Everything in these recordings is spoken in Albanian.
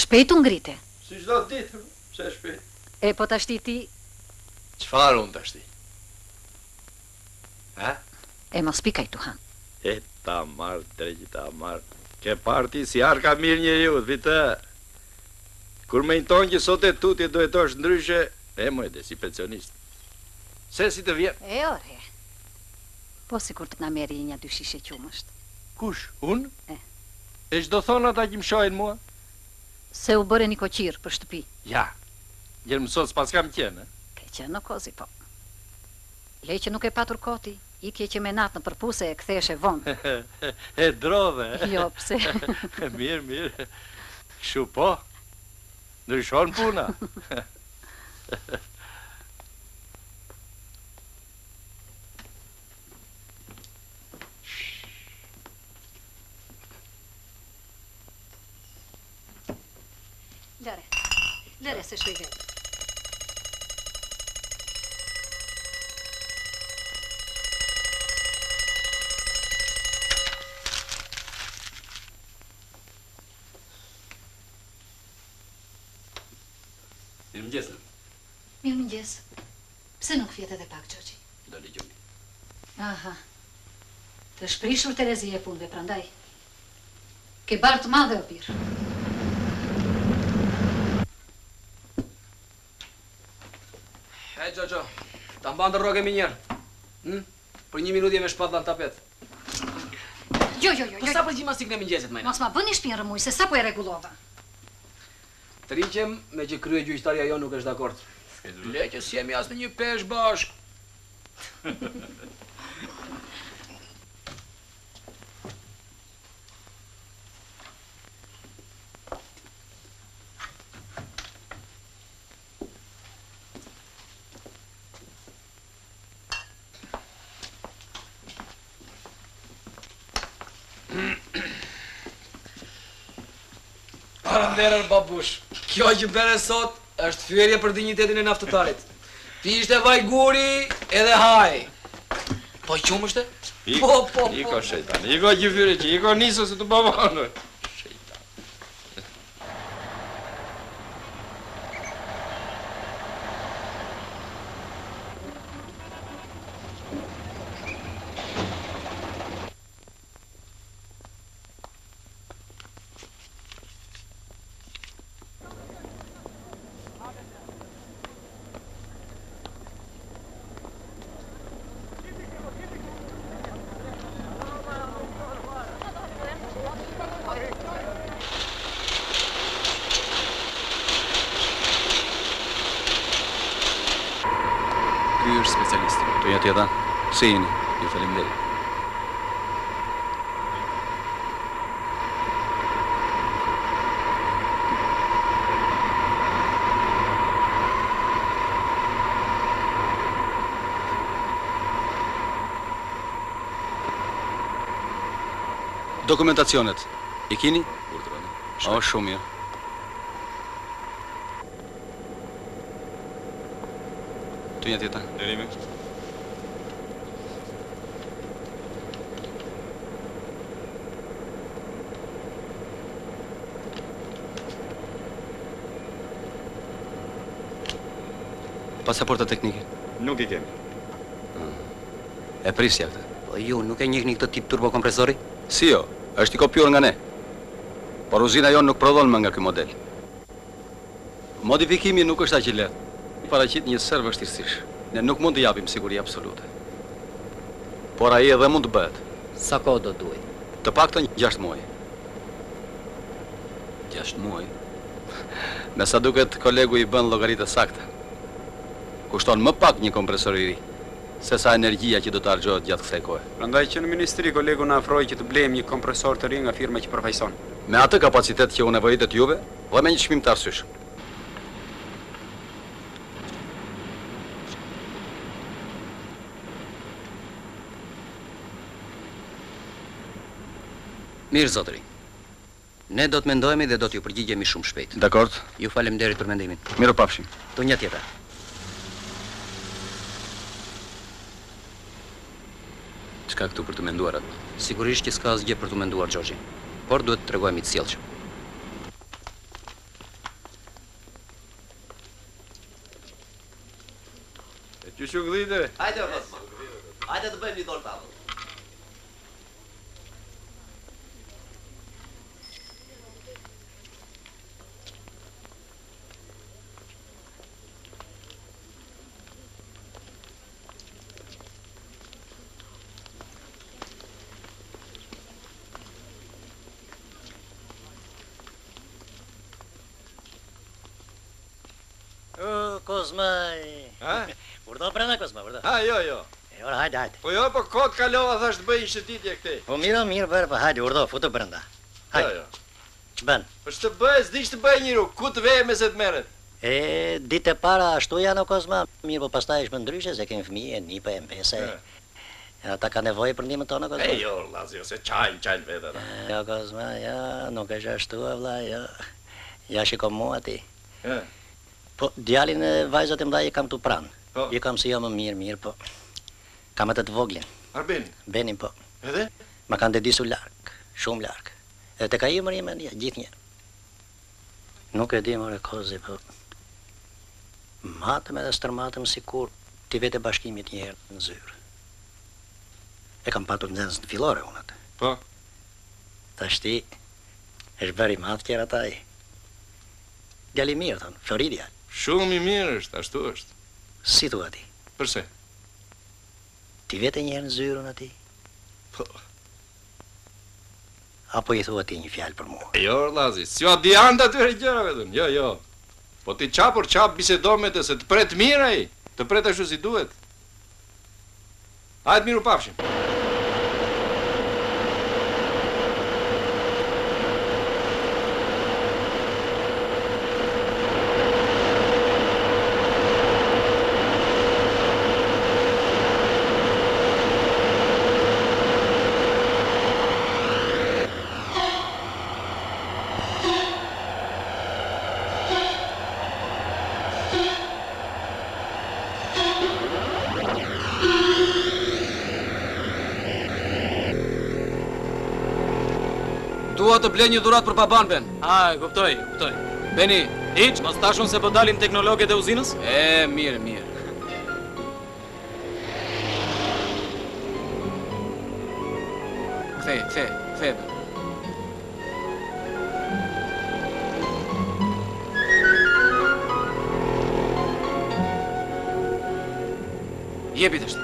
Shpejt u ngrite. Si çdo ditë, pse shpejt? E po tashti ti... Çfarë unë tashti? Ha? E mos pikaj tu han. E ta marrë, drejtë ta marrë. Ke parti si arka mirë njeriu, vite. Kur me inton që sot e tutje do jetosh ndryshe, e mojde si pensionist. Se si të vjen? E ore. Po sikur të na merri një 2 shishe qumësht. Kush? Unë? E. E çdo thon ata që më shohin mua? Se u bëre një koqir për shtëpi. Ja. Gjerë mësot s'pas kam qenë, Ke qenë në kozi, po. Le që nuk e patur koti, i kje që me natë në përpuse e ktheshe vonë. E drove. Jo, pse? Mirë. Kështu po. Ndryshon puna. Lëre se shoj vetë. Mirëmëngjes. Mirëmëngjes. Pse nuk fjet edhe pak, Gjoxhi? Do dëgjoj. Aha. Të shprishur Terezi e punëve, prandaj. Ke barë të madhe o birë. E, Gjoxho, ta mban të rroge minjerë. Për 1 minutë jemi shpatlla në tapet. Jo. Po sa për gjimnastik në mëngjesit, majna? Mos ma bëni shpinë rëmuj, se sa po e rregullova. Të riqem me që krye gjyqtarja jo nuk është dakord. Le që s'jemi as në një pesh bashk. Falenderoj babush. Kjo që bere sot është fyerje për dinjitetin e naftëtarit. Pishte vaj guri edhe haj. Po qumështe? Po. Iko shejtan. Iko gjyfyre që iko niso se të bavanë. Shejtan. Ky është specialisti. Të jetë jeta? Si jeni? Ju faleminderit. Dokumentacionet. I kini? Urdhëroni. O, shumë mirë. Të jetë jeta? Derimi. Pasaporta teknike. Nuk i kemi. E prisja këtë. Po ju, nuk e njihni këtë tip turbokompresori? Si jo, është i kopjuar nga ne. Por uzina jonë nuk prodhon më nga ky model. Modifikimi nuk është aq i lehtë. Paraqit një sër vështirësish. Ne nuk mund të japim siguri absolute. Por ai edhe mund të bëhet. Sa kohë do duaj? Të paktën 6 muaj. 6 muaj. Me sa duket kolegu i bën llogaritë sakta. Kushton më pak një kompresor i ri, se sa energjia që do të harxhohet gjatë kësaj kohe. Prandaj që në ministri kolegu na afroi që të blejmë një kompresor të ri nga firma që përfaqëson. Me atë kapacitet që u nevojitet juve, dhe me një çmim të arsyeshëm. Mirë, zotëri. Ne do të mendojmë dhe do t'ju përgjigjemi shumë shpejt. Dakord? Ju faleminderit për mendimin. Mirë pafshim. Do një tjetër. Çka këtu për të menduar atë? Sigurisht që s'ka asgjë për të menduar, Gjoxhi. Por duhet të tregojmë të sjellshëm. Qyshu gdhite? Hajde, Osman. Hajde të bëjmë një dorë tavë. Kozma... Ha? Vërdo brenda Kozma, vërdo. Ha, jo. E ora, hajde. Po jo, po kot kalova thash të bëj një shëtitje këtej. Po mirë, bërë, po hajde, vërdo, futu brenda. Hajde. Jo. Që bën? Po ç'të bëj, s'di ç'të bëj njëru, ku të vej me se të merret? E, ditë e para ashtu janë o Kozma, mirë, po pastaj është më ndryshe, se kemi fëmijë, nipa e mbese. Ata ka nevojë për ndihmën tonë, Kozma. E jo, Lazi, ose qajnë vetë ata. Jo, Kozma, jo, nuk është ashtu, vëlla, jo. Ja shiko mua ti. Po, djalin e vajzat e mdaj e kam tu pranë. Po. I kam si jo më mirë, po. Kam atë të voglin. Arbin? Benin, po. Edhe? Ma kanë dedisu larkë, shumë larkë. Edhe të ka i mëri me një, gjithë një. Nuk e di more kozi, po. Matëm edhe stërmatëm si kur ti vete bashkimit një herë në zyrë. E kam patur në nxënës në fillore unë atë. Po. Ta shti, është bërë i matë kjera taj. Djali mirë, thonë, Floridja. Shumë i mirë është, ashtu është. Si thua ti? Përse? Ti vete një herë në zyrën ati? Po. Apo i thua ti një fjalë për mua? Jo, Lazi, si o dianta atyre gjërave dhënë, jo. Po ti qapur qap bisedo me të se të pret mirë ai, të pret ashtu si duhet. Hajtë miru pafshim. Dua të blej një dhurat për baban, Ben. A, kuptoj. Beni. Hiç, mos tashun se po dalin teknologët e uzinës? E, mirë. Kthe, Ben. Jepi të shtë.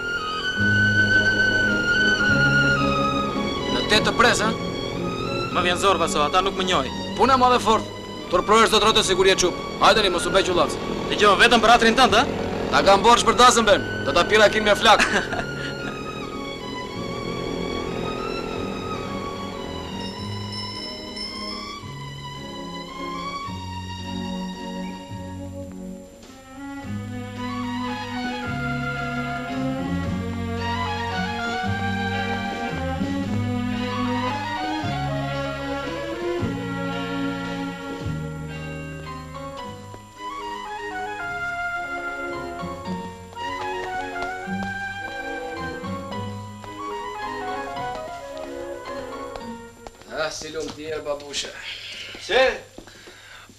Në te të pres, ha? Më vjen zorë, vaso, ata nuk më njoj. Puna ma dhe fort. Tërprojës do të rote siguria qup. Hajdeni, mos u bëj qullac. Dëgjoj, vetëm për atrin tënd, ha? Ta kam borç për dasën, Ben. Do ta pira kin me flak. Si lumë tjerë, babushe. Se?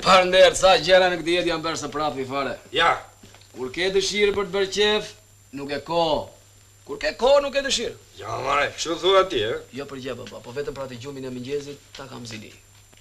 Parënderë, sa gjera në këtë jetë janë bërë së prapi fare. Ja. Kur ke dëshirë për të bërë qef, nuk e ko. Kur ke ko, nuk e dëshirë. Ja, mare, kështu thua ti, e? Jo për gjë, baba, po vetëm pra të gjumin e mëngjezit, ta kam zili.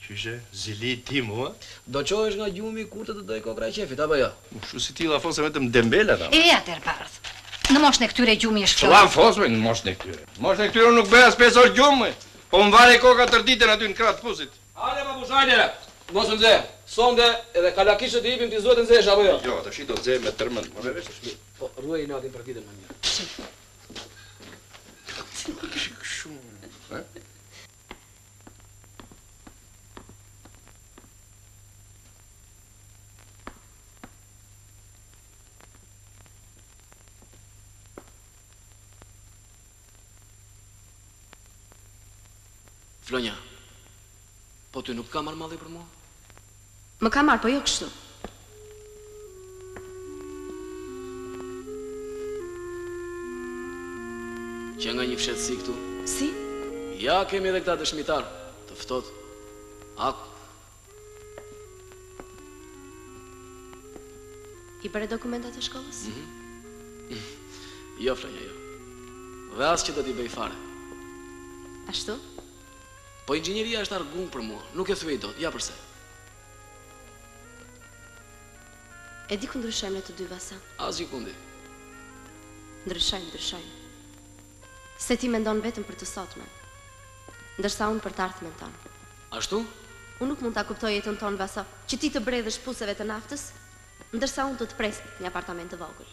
Qyshe, zili ti mua? Do qohesh nga gjumi kur të doj kokra e qefit, apo jo? Shu si ti la fon se vetëm dembela ta. E atër bardh. Në moshën e këtyre gjumi është Çfarë florë. fosme në moshën e këtyre? Moshën e këtyre nuk bëj as 5 orë gjumë. Po më vare koka tër ditën aty në kratë pusit. Hajde, babush, hajde! Mos nxe. Sonde edhe kalakishët i hipim ti zuhet nxesh apo jo? Jo, tash do të nxej me tërmend. Mo vesh është mirë. Po ruaj natin për ditën më mirë. Shumë. Flonja, po ty nuk ka marrë malli për mua? Më ka marrë, po jo kështu. Që nga një fshetësi këtu. Si? Ja, kemi edhe këta dëshmitar, të ftohtë. Aku. I bëre dokumentat e shkollës? Jo, Flonja, jo. Dhe as që do t'i bëj fare. Ashtu? Po inxhinieria është argung për mua, nuk e thuaj dot, ja përse. E di ku ndryshojmë ne të dy Vasa. Asgjë kundi. Ndryshojmë. Se ti mendon vetëm për të sotmen, ndërsa unë për të ardhmen tonë. Ashtu? Unë nuk mund ta kuptoj jetën tonë Vasa, që ti të bredhësh puseve të naftës, ndërsa unë të pres një apartament të vogël.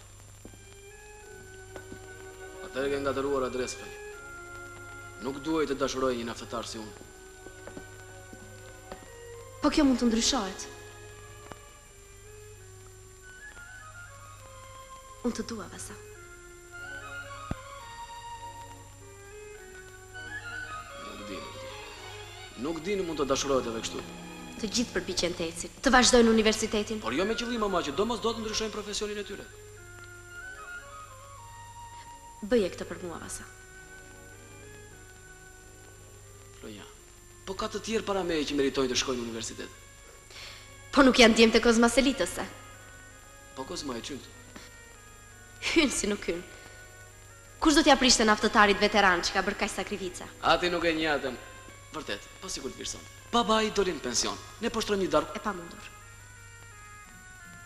Atëherë ke ngatëruar adresë, Flonja. Nuk duhet të dashuroj një naftëtar si unë. Po kjo mund të ndryshohet. Unë të dua, Vasa. Nuk di në mund të dashurohet edhe kështu. Të gjithë përpiqen të ecin, të vazhdojnë universitetin. Por jo me qëllim, mama, që do mos do të ndryshojnë profesionin e tyre. Bëje këtë për mua, Vasa. Flonja, po ka të tjerë para meje që meritojnë të shkojnë në universitet. Po nuk janë djemë të Kozma Selitës, se? Po Kozma e qynt. Hynë si nuk hynë. Kush do t'ja prishte naftëtarit veteran që ka bërë kaq sakrifica? Ati nuk e njatëm. Vërtet, po sikur të virson. Babai doli në pension. Ne po shtrojmë një darkë. E pamundur.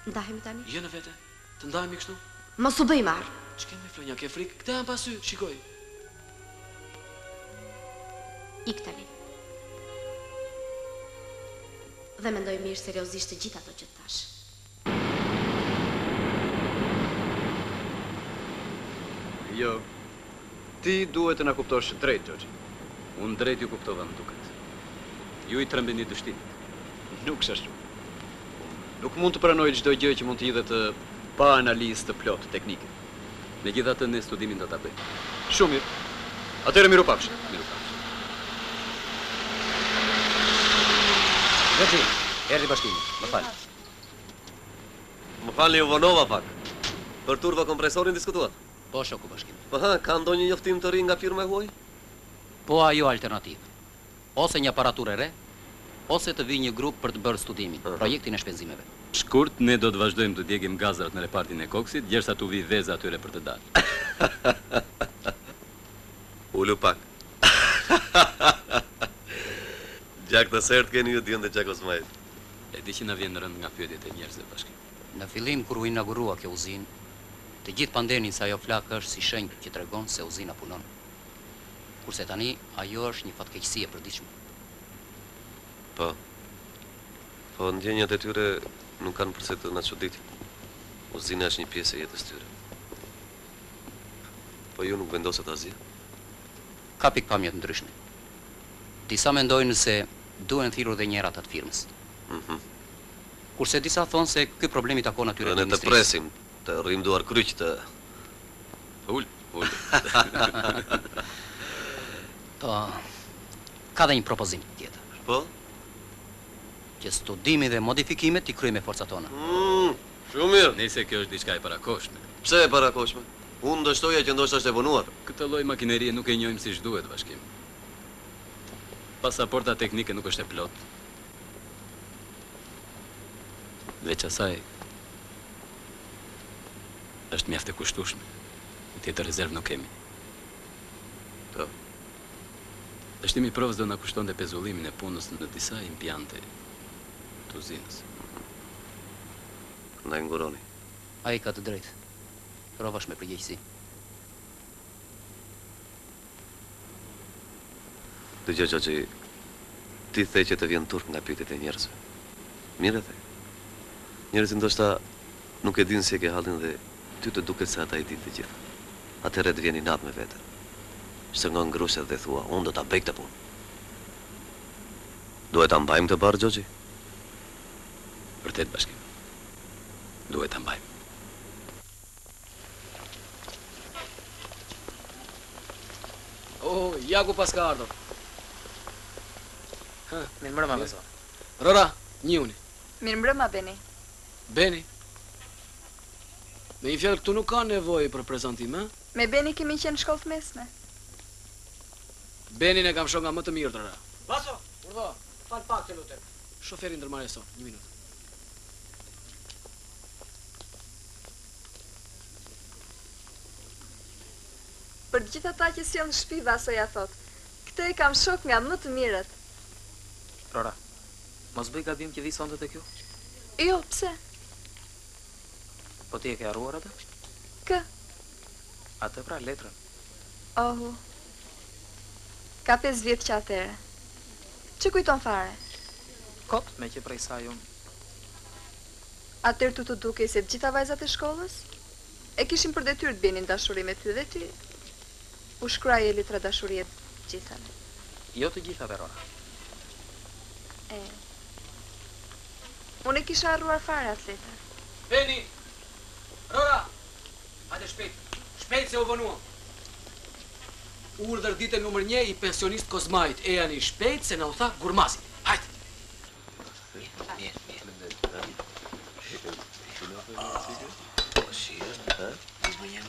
Ndahemi tani? Je në vete. Të ndahemi kështu? Mos u bëj marr. Ç'kemi Flonja, ke frikë? Këtë janë pasy, shikoj. Ik tani. Dhe mendoj mirë seriozisht të gjitha ato që të thash. Jo. Ti duhet të na kuptosh drejt, Gjoxhi. Unë drejt ju kuptova më duket. Ju i trembeni dështimit. Nuk është ashtu. Nuk mund të pranoj çdo gjë që mund të hidhet pa analizë të plotë teknike. Megjithatë ne studimin do ta bëjmë. Shumë mirë. Atëherë mirupafshim. Gjoxhi, erdhi bashkimi. Më fal. Më falni, u vonova pak. Për turbo kompresorin diskutuat? Po shoku bashkimi. Po ha, ka ndonjë njoftim të ri nga firma huaj? Po ajo alternativë. Ose një aparaturë e re, ose të vijë një grup për të bërë studimin, projektin e shpenzimeve. Shkurt, ne do të vazhdojmë të djegim gazrat në repartin e koksit, derisa tu vi veza atyre për të dalë. Ulu pak. Gjak të sert keni ju dion dhe Gjak Osmajt. E di që na vjen rënd nga pyetjet e njerëzve bashkim. Në fillim kur u inaugurua kjo uzinë, të gjithë pandenin se ajo flakë është si shenjë që tregon se uzina punon. Kurse tani ajo është një fatkeqësi e përditshme. Po. Po ndjenjat e tyre nuk kanë përse të na çuditin. Uzina është një pjesë e jetës tyre. Po ju nuk vendoset asgjë? Ka pikpamje të ndryshme. Disa mendojnë se duhen thirrur dhe njerat atë firmës. Kurse disa thonë se ky problem i takon atyre të ministrisë. Ne të presim, të rrim duar kryq të... Ul. Po, ka dhe një propozim tjetër. Po? Që studimi dhe modifikimet i kryejmë me forcat tona. Shumë mirë. Nëse kjo është diçka e parakoshme. Pse e parakoshme? Unë do shtoja që ndoshta është e vonuar. Këtë lloj makinerie nuk e njohim siç duhet bashkim. Pasaporta teknike nuk është e plot. Veç asaj është mjaft e kushtueshme. Tjetër rezervë nuk kemi. Po. Dështimi i provës do na kushtonte pezullimin e punës në disa impiante të uzinës. Na nguroni. Ai ka të drejtë. Provash me përgjegjësi. Dëgjoj, Gjoxhi, ti the që të vjen turp nga pyetjet e njerëzve. Mirë the. Njerëzit ndoshta nuk e dinë se ke hallin dhe ty të duket se ata i dinë të gjitha. Atëherë të vjen i nat me vete. Shtrëngon ngrushet dhe thua, unë do ta bëj këtë punë. Duhet ta mbajmë të barë, Gjoxhi? Vërtet bashkim. Duhet ta mbajmë. Oh, Jaku pas ka ardhur. Mirë mbrëma, Beso. Rora, njihuni. Mirë mbrëma, Beni. Beni. Me një fjalë këtu nuk ka nevojë për prezantim, ha? Me Beni kemi qenë shkollë të mesme. Benin e kam shoh nga më të mirë, Rora. Baso, urdhë, fal pak të lutem. Shoferi ndërmarrë sot, 1 minutë. për gjithë ata që sjellën në shtëpi, Vasoja thot. Këtë e kam shok nga më të mirët. Rora, mos bëj gabim që vi sonte te kjo? Jo, pse? Po ti e ke harruar atë? Kë? Atë pra letrën. Ohu. Ka 5 vjet që atëre. Që kujton fare? Kot me që prej saj unë. Atëherë tu të dukej se të gjitha vajzat e shkollës e kishin për detyrë të binin dashuri me ty dhe ti. U shkruaje letra dashurie të gjithave. Jo të gjitha, Rora. Unë e kisha harruar fare atë letër. Beni! Rora! Hajde shpejt. Shpejt se u vonuam. Urdhër ditën numër 1 i pensionist Kozmajt. E janë i shpejt se na u tha Gurmazi. Hajde!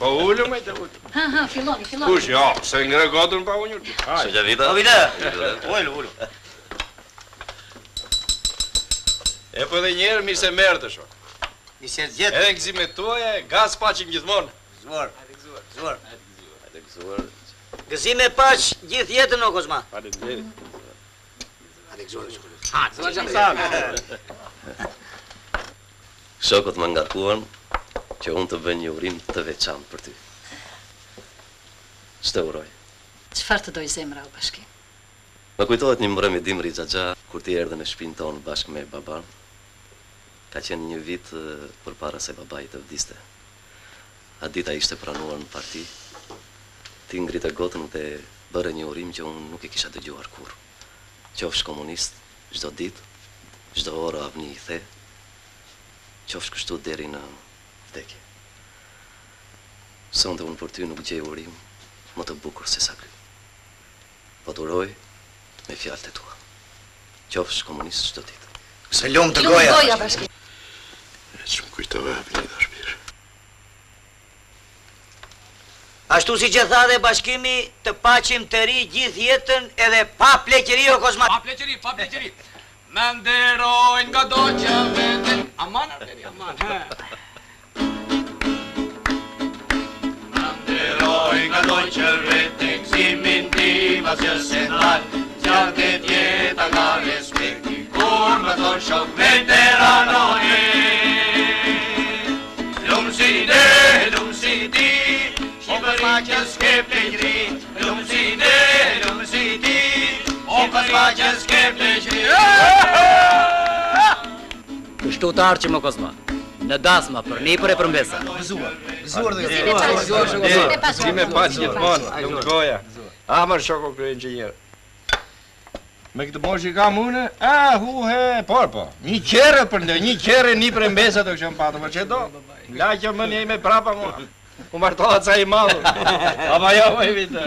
Po ullë me të ullë. Ha, filloni. Kush, jo, se ngre gotën pa ullë. Se gjë vita? O vite! Ullë. E po edhe njerë mi se merë të shok. Mi se gjithë. Edhe këzime tuaja, gaz paqim gjithmonë. Gëzuar. Gëzime paq gjithë jetën o Kozma. Shokët më ngarkuan që unë të bëj një urim të veçantë për ty. Ç'të uroj? Çfarë të doj zemra o bashkim? Më kujtohet një mbrëmje dimri xhaxha kur ti erdhe në shtëpinë tonë bashkë me baban. Ka qenë një vit përpara se babai të vdiste. Atë dita ishte pranuar në parti. Ti ngrite gotën dhe bëre një urim që unë nuk e kisha dëgjuar kurrë. Qofsh komunist, çdo ditë, çdo orë avni i the, qofsh kështu deri në vdekje. Sonte unë për ty nuk gjej urim më të bukur se sa ky. Po të uroj me fjalët e tua. Qofsh komunist çdo ditë. Se lumë të goja. Lumë goja bashkim. Që më kujtove Avenida Shpirë. Ashtu si që tha dhe bashkimi të paqim të ri gjithë jetën edhe pa pleqëri o Kozma. Pa pleqëri. Me nderojnë nga do që veten. Aman, Arbeni, aman. Me nderojnë nga do që veten, gzimin tima që se dalë, qartet jeta nga respekti, kur më thonë shok veteranoj. Lumë si ti, Kozma që s'ke pleqëri, lumë si ti, o Kozma që s'ke pleqëri. Kështu të arqë më Kozma, në dasma për një për e përmbesa. Gëzuar dhe Gëzime paq gjithmonë, lumë goja. Amër shoko kërë inxhinjer. Me këtë mosh i kam une, po. Një qere për ndë, një qere një prembesa të këshëm patë, për që do? La që më njej me prapa mua. U martohat sa i madhu. Ama jo, me vite.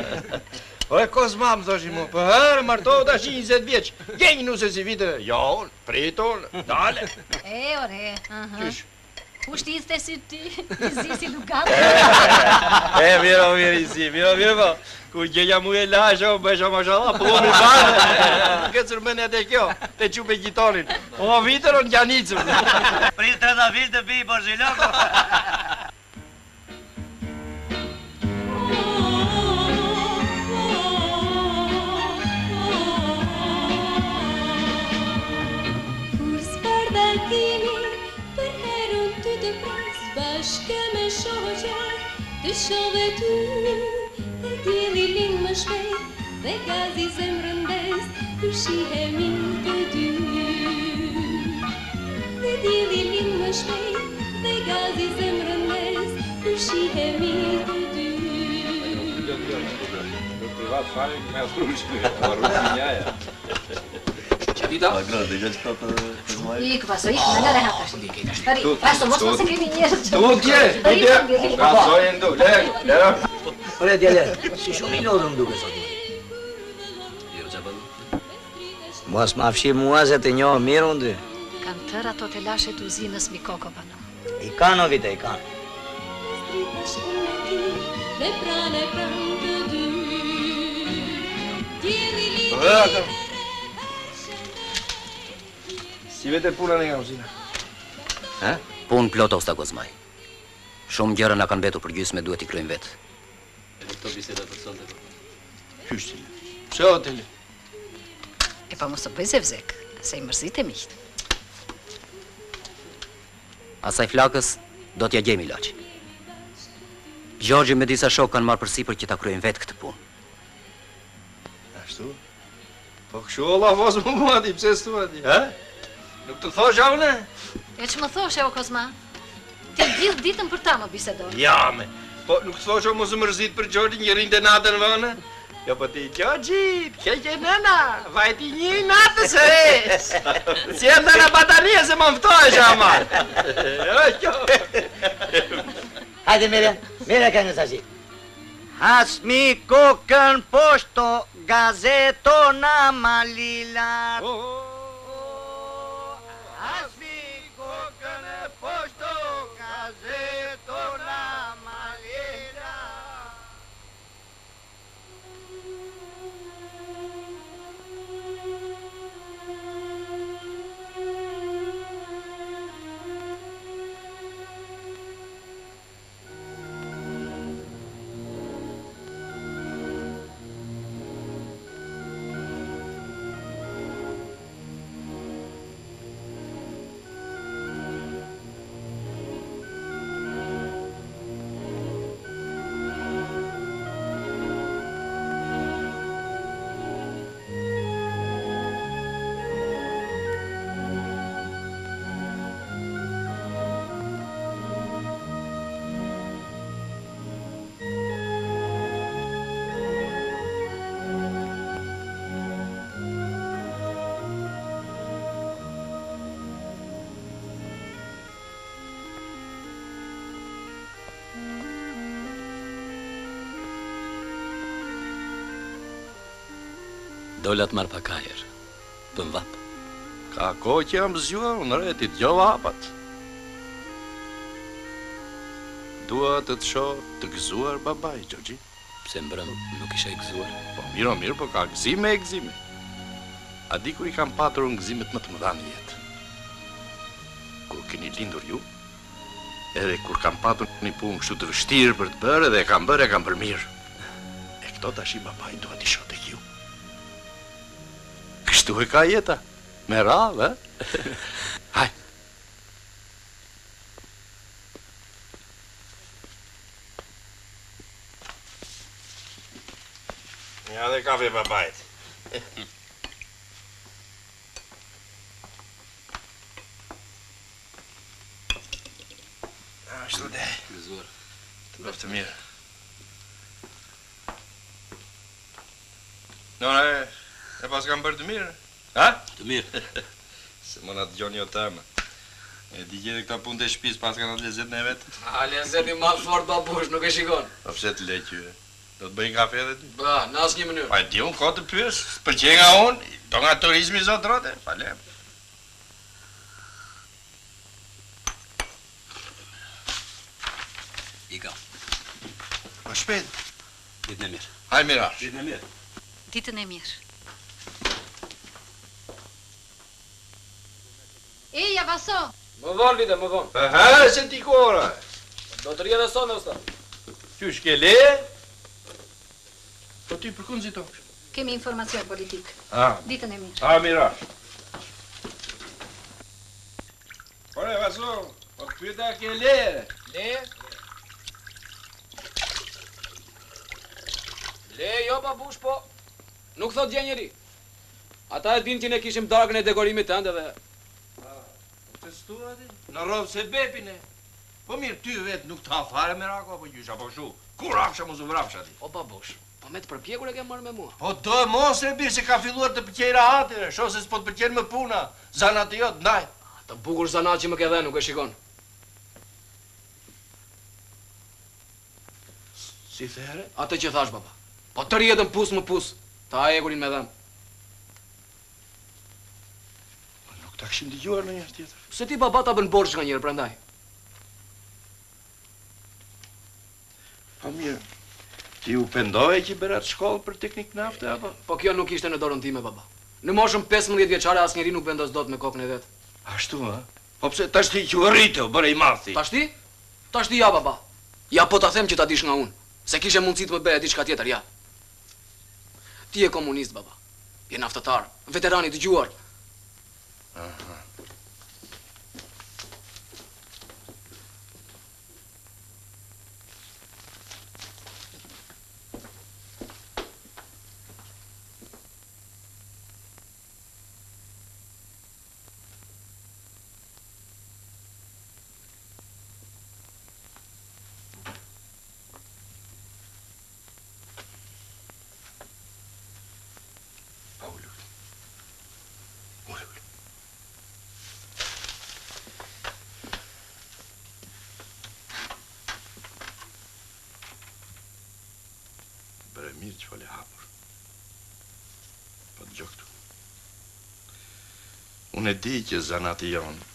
O e Kozma më thoshi mu, për herë martohat ashtë 20 vjeç. Gjenjë nuse si vite, jo, priton, dale. Ore, Qysh? Kusht ishte si ti, i zi si lugat? Miro po. Kur gjenja mu e lasho, bëjsho mashallah, po mi bane. Këtë sërmënja të kjo, të qupe gjitonin. O vitër o në gjanicur. Prit 30 vit të pi Borziloko. Për herën ty të pres bashkë me shoqe të shove ty e dili linë më shpejt dhe gazi zemrën des për shihemi të dy dhe dili linë më shpejt dhe gazi zemrën des për shihemi të dy. Vita? Ik, Vaso, ik, me nëre hatash. Vaso, mos mos e kemi njerë që... Tutje! Gazojnë du, lero. Ore, djele, si shumë i lodhëm duke sot. Jo, që bëllë? Mos ma fshi mua se të njohë mirë unë dy. Kanë tërë ato të lashe të uzinës Mikoko banë. I kanë o vite, i kanë. Dhe pranë të dy djeli Dhe si vete puna në nga uzina? Punë plot osta Kozmaj. Shumë gjëra na kanë betur për gjysmë duhet i kryejmë vetë. Këto biseda të sonte. Hyshtile. Pse otele? E pa mos të bëj zevzek, se i mërzitemi. Asaj flakës do t'ja gjemi ilaç. Gjorgji me disa shok kanë marrë përsipër që ta kryejnë vetë këtë punë. Ashtu? Po kështu Allah vazë më muati, pse s'tua ti, ha? Nuk të thosha une? E që më thoshe, o Kozma? Ti gjithë ditën për ta më bisedoj. Ja, me. Po nuk të thosha mos më mërzit për Gjorgji një rinjë të natën vënë? Jo, po ti, Gjorgji, kjeqe nëna, vajti një natës e res. Si e ndana batarije se më mftojsh, ama. Hajde, mire ka në sashi. Hasmi kokën poshto, gazeto na malilat. Hasmi kokën poshto, gazeto na malilat. Dolla të marrë pa kajer, për më vapë. Ka ko që jam zgjuar, unë retit, gjo vapat. Dua të të shoh të gëzuar babaj, Gjorgji. Pse mbrëm nuk isha i gëzuar? Po mirë, po ka gëzime e gëzime. A di kur i kam patur unë gëzimet më të mëdha në jetë? Kur keni lindur ju, edhe kur kam patur një punë kështu të vështirë për të bërë, edhe e kam bërë mirë. E këto tash i babaj dua t'i shoh tek ju. Kështu e ka jeta, me radhë, e? Haj. Ja dhe kafe babajt. Ashtu dhe. Gëzuar. Të bëftë mirë. Nore, e pas kam bërë të mirë? Ha? Të mirë. Se më nga të gjoni o temë. E di gjithë këta punë të shpis pas ka në të lezet në vetë? A, lezeti ma fort babush, nuk e shikon. Po pse të leqyve? Do të bëjnë kafe edhe ti? Ba, në asë një mënyrë. Pa di unë ko të pyes, për që nga unë, do nga turizmi zotë rote, falem. Ika. Po shpet. Ditën e mirë. Haj mirash. Ditën e mirë. Ditën e mirë. Eja, Vaso! Më vonë, vite, më vonë. Aha, se ti kora. Do të rje dhe sonë, usta. Qysh ke le? Po ti për kënë ziton? Kemi informacion politik. Ditën e mirë. A, mirash. Ore, Vaso, po të pyeta ke le? Le? Le, jo, babush, po. Nuk thot gjë njeri. Ata e din që ne kishim darkën e dekorimit të ndë dhe... Të stua ti? Në rovë se bepine. Po mirë, ty vetë nuk ta fare me rako, apo gjysha, po shu. Kur afsha mu zu vrapsha ti? O, babush, po me të përpjekur e ke marrë me mua. Po do mos e birë se ka filluar të pëqejra hatire, sho se s'po të pëqejnë më puna, zanat e jotë, ndaj. Të bukur zanat që më ke dhe nuk e shikon. Si there? Atë që thash, baba. Po të rjetën pus më pus, ta e kurin me dhem. Nuk ta këshim dëgjuar në njërë tjetër. Se ti baba ta bën borç nga njërë, prandaj. Po mirë, ti u pendoje që i berat shkollë për teknik nafte, apo? Po kjo nuk ishte në dorën time, baba. Në moshën 15 vjeçare as njeri nuk vendos dot me kokën e vet. Ashtu, ha? Po pse tash ti që u rrite, u bëre i madh ti? Tash ti? Tash ti ja, baba. Ja po ta them që ta dish nga unë. Se kishe mundësi të më bëja diçka tjetër, ja. Ti je komunist, baba. Je naftëtar, veteran i dëgjuar. Aha. Mirë që fale hapur. Po të gjë këtu. Unë e di që zanati jonë,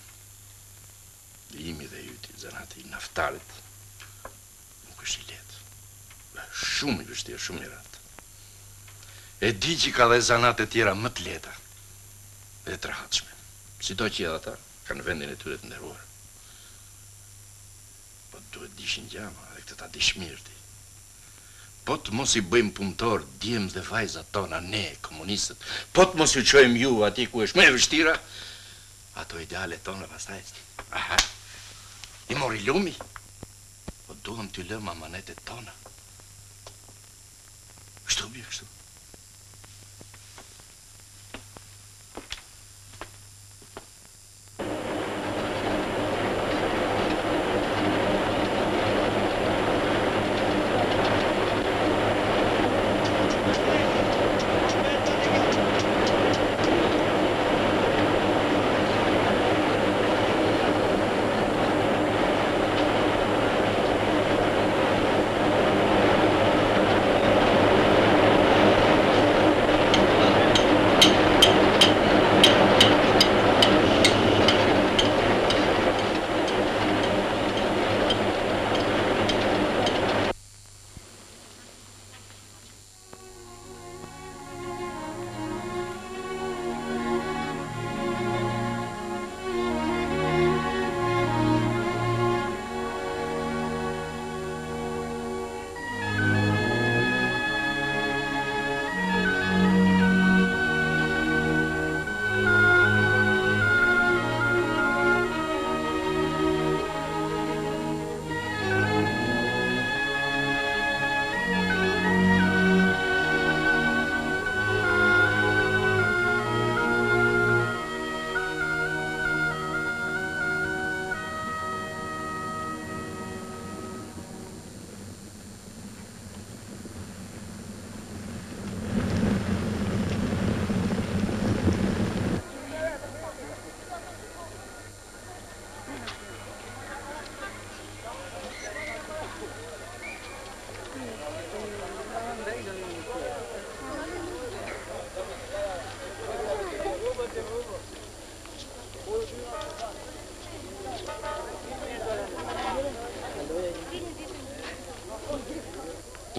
imi dhe yti, zanati i naftarit, nuk është i letë. Shumë i vështirë, shumë i ratë. E di që ka dhe zanate tjera më të leta dhe të rahatshme. Si do që edhe ata, kanë vendin e tyre të nderuar. Po duhet dishin gjama dhe këtë ta dish mirë ti. Po të mos i bëjmë punëtor, djemë dhe vajzat tona, ne, komunistët, po të mos ju qojmë ju ati ku është më e vështira, ato ideale tona pastaj. Aha, i mori lumi, po duhem t'ju lëmë amanetet tona. Kështu bje, kështu.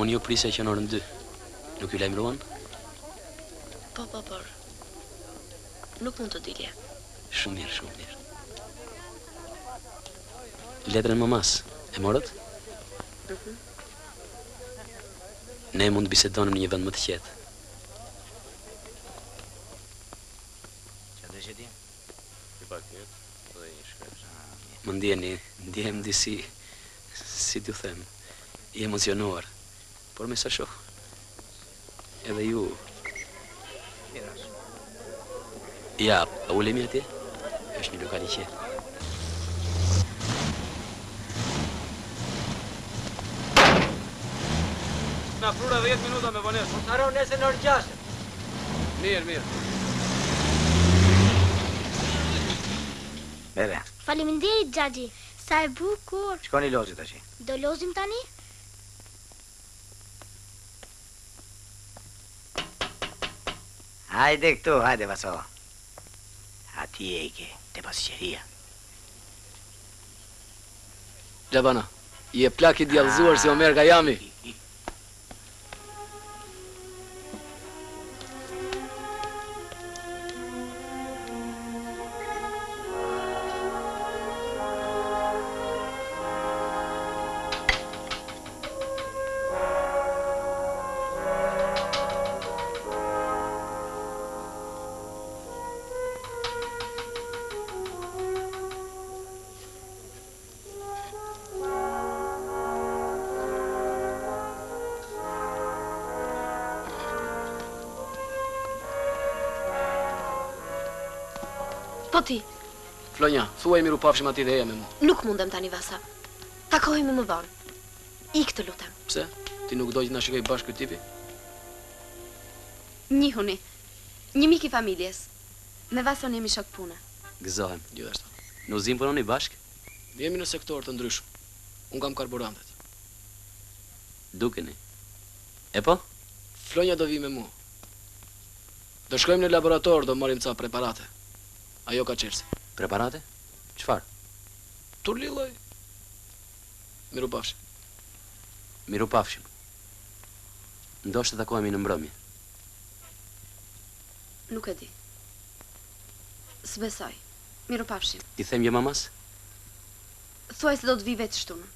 Unë ju prisja që në orën 2. Nuk ju lajmëruan? Po. Nuk mund të dilje. Shumë mirë, shumë mirë. Letrën mamas, e morët? Ne mund të bisedonim në një vend më të qetë. Që dhe që dim? I paket, dhe i shkreps. Më ndjehem disi, si t'ju them, i emocionuar. Por me sa shoh, edhe ju... Miras. Ja, a ulemi atje? Është një lokal i qetë. Na prura 10 minuta me vonesë. Mos haro nese në orë 6. Mirë. Bebe. Faleminderit, Xhaxhi. Sa e bukur. Shkoni lozi tash. Do lozim tani? Hajde këtu, hajde Vaso. Ati e ike, te pasqeria. Gjabana, je plak i djallëzuar si Omer Gajami. Po ti? Flonja, thuaj miru pafshim ati dhe e me mu. Nuk mundem tani Vasa. Takohemi më vonë. Ik të lutem. Pse? Ti nuk do që na shikoj bashkë këtë tipi? Njihuni. Një mik i familjes. Me Vason jemi shok pune. Gëzohem, gjithashtu. Në uzim punoni bashkë? Jemi në sektor të ndryshëm. Unë kam karburantet. Dukeni. E po? Flonja do vi me mu. Do shkojmë në laborator, do marrim ca preparate. Ajo ka qersi. Preparate? Çfarë? Turlilloj. Miru pafshim. Miru pafshim. Ndoshta takohemi në mbrëmje. Nuk e di. S'besoj. Miru pafshim. Ti them je mamas? Thuaj se do të vi vetë shtunën.